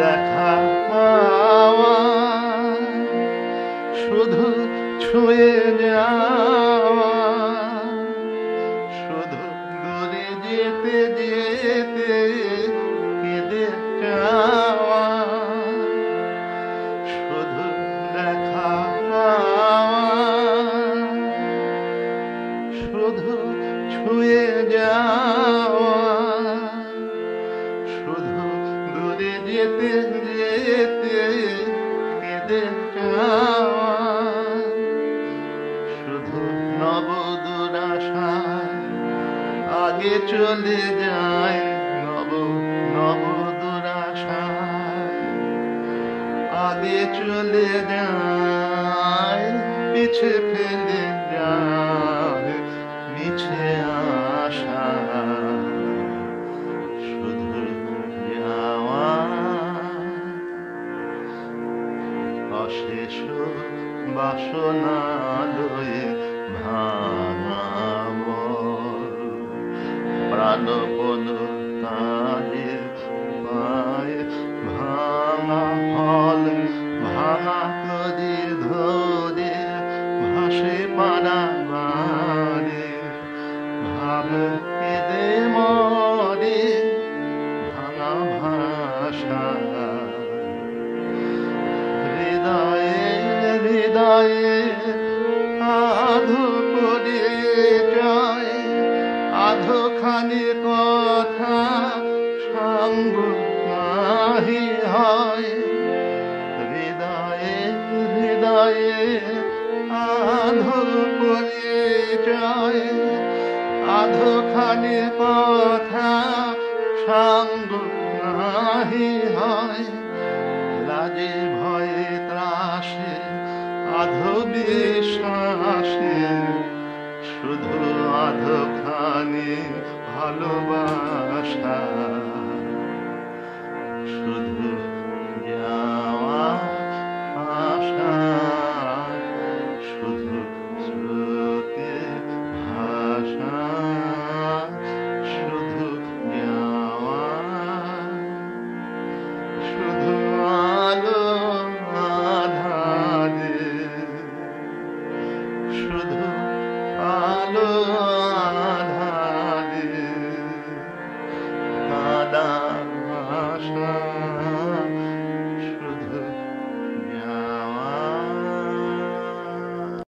দেখা পাওয়া, শুধু ছুঁয়ে যাওয়া, শুধু দূরে যেতে যেতে কেঁদে যাওয়া, শুধু দেখা পাওয়া, শুধু ছুঁয়ে যাওয়া, শুধু দূরে যেতে যেতে কেঁদে যাওয়া, শুধু নবদূর আশায় আগে চলে যায়, নবদূর আশায় আগে চলে যায়, পিছে ফেলে যায় মিছে আশা, শুধু যাওয়া। অশেষ বাসনা লয়ে ভাঙা মন, প্রাণপণ তাদের পায় ভাঙা ফল, ভাঙা নদীর ধরে ভাসে পাড়াবাড়ি, ভাব কেঁদে মরে ভাঙা ভাষা। হৃদয়ে হৃদয়ে আধো পড়ে যায়, আধোখানি কথা সঙ্গ নাহি হয়। হৃদয়ে হৃদয়ে আধো পড়ে যায়, আধোখানি কথা সঙ্গ নাহি হয়। লাজে ভয়ে ত্রাসে আধো বিশ্বাসে, শুধু আধোখানি ভালোবাসা, শুধু